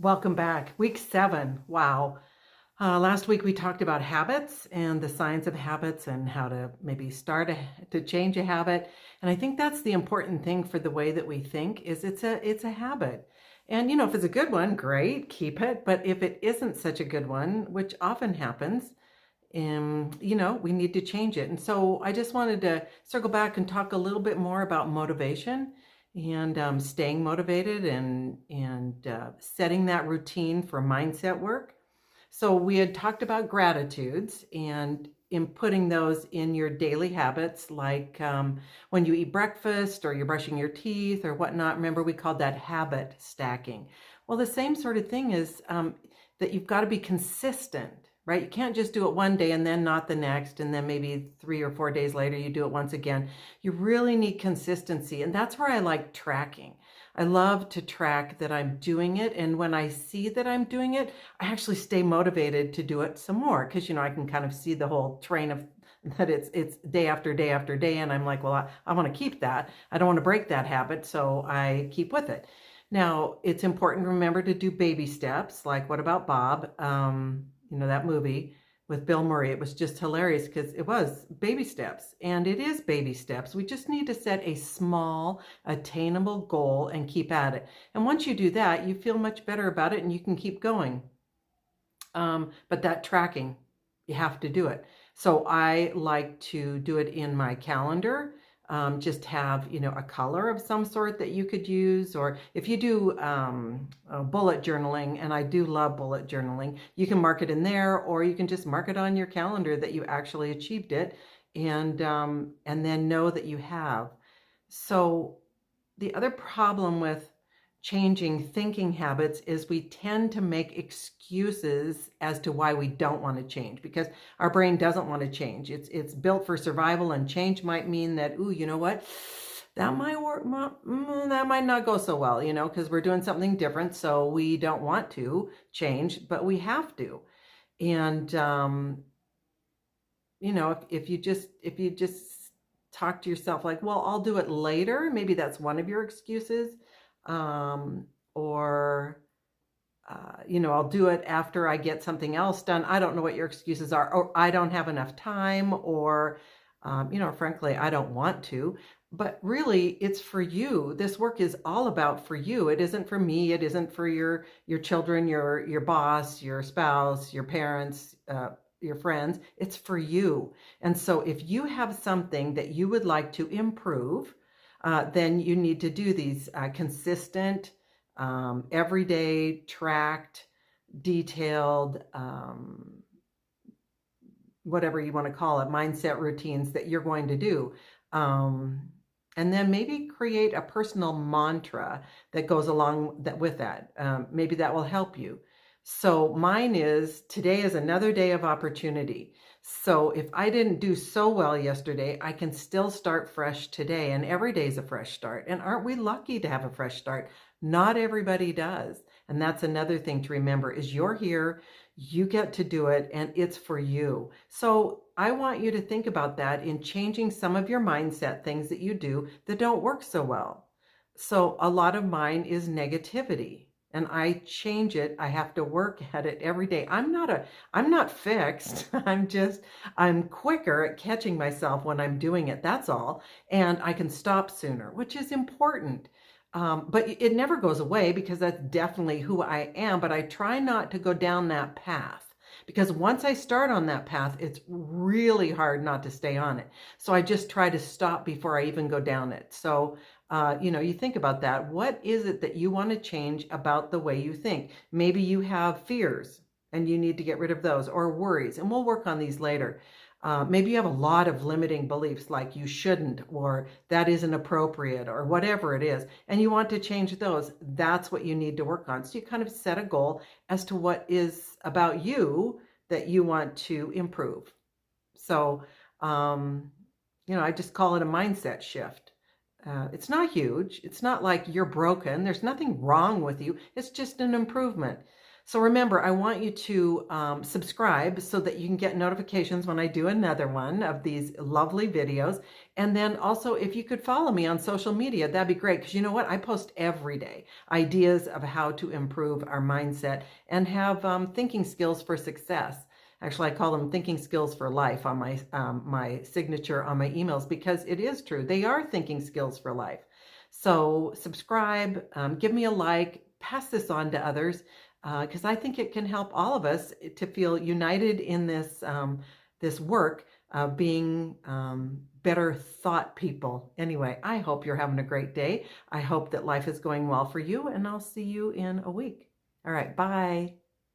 Welcome back. Week 7. Wow. Last week we talked about habits and the science of habits and how to maybe to change a habit. And I think that's the important thing for the way that we think is it's a habit. And if it's a good one, great, keep it. But if it isn't such a good one, which often happens, we need to change it. And so I just wanted to circle back and talk a little bit more about motivation and staying motivated and setting that routine for mindset work. So we had talked about gratitudes and in putting those in your daily habits, like when you eat breakfast or you're brushing your teeth or whatnot. Remember, we called that habit stacking. Well, the same sort of thing is that you've got to be consistent, right? You can't just do it one day and then not the next, and then maybe 3 or 4 days later you do it once again. You really need consistency, and that's where I like tracking. I love to track that I'm doing it, and when I see that I'm doing it, I actually stay motivated to do it some more because I can kind of see the whole train of that it's day after day after day, and I'm like, well, I want to keep that. I don't want to break that habit, so I keep with it. Now, it's important to remember to do baby steps, like What About Bob? That movie with Bill Murray. It was just hilarious because it was baby steps, and it is baby steps. We just need to set a small, attainable goal and keep at it. And once you do that, you feel much better about it and you can keep going. But that tracking, you have to do it. So I like to do it in my calendar. Just have, a color of some sort that you could use, or if you do bullet journaling, and I do love bullet journaling, you can mark it in there, or you can just mark it on your calendar that you actually achieved it, and then know that you have. So the other problem with changing thinking habits is we tend to make excuses as to why we don't want to change, because our brain doesn't want to change. It's built for survival, and change might mean that, ooh, you know what? That might work, that might not go so well, because we're doing something different. So we don't want to change, but we have to. And, if you just talk to yourself like, well, I'll do it later. Maybe that's one of your excuses. Or I'll do it after I get something else done. I don't know what your excuses are, or I don't have enough time, or, frankly, I don't want to. But really, it's for you. This work is all about for you. It isn't for me. It isn't for your children, your boss, your spouse, your parents, your friends. It's for you. And so if you have something that you would like to improve, then you need to do these consistent, everyday, tracked, detailed, whatever you want to call it, mindset routines that you're going to do. And then maybe create a personal mantra that goes along with that. Maybe that will help you. So mine is, today is another day of opportunity. So if I didn't do so well yesterday, I can still start fresh today. And every day is a fresh start. And aren't we lucky to have a fresh start? Not everybody does. And that's another thing to remember is you're here, you get to do it, and it's for you. So I want you to think about that in changing some of your mindset, things that you do that don't work so well. So a lot of mine is negativity. And I change it. I have to work at it every day. I'm not fixed. I'm quicker at catching myself when I'm doing it. That's all. And I can stop sooner, which is important. But it never goes away because that's definitely who I am. But I try not to go down that path, because once I start on that path, it's really hard not to stay on it. So I just try to stop before I even go down it. So you think about that. What is it that you want to change about the way you think? Maybe you have fears and you need to get rid of those, or worries, and we'll work on these later. Maybe you have a lot of limiting beliefs, like you shouldn't, or that isn't appropriate, or whatever it is, and you want to change those. That's what you need to work on. So you kind of set a goal as to what is about you that you want to improve. So, I just call it a mindset shift. It's not huge. It's not like you're broken. There's nothing wrong with you. It's just an improvement. So remember, I want you to subscribe so that you can get notifications when I do another one of these lovely videos. And then also, if you could follow me on social media, that'd be great. Because you know what? I post every day ideas of how to improve our mindset and have thinking skills for success. Actually, I call them thinking skills for life on my signature on my emails, because it is true. They are thinking skills for life. So subscribe, give me a like, pass this on to others, because I think it can help all of us to feel united in this work of being better thought people. Anyway, I hope you're having a great day. I hope that life is going well for you, and I'll see you in a week. All right, bye.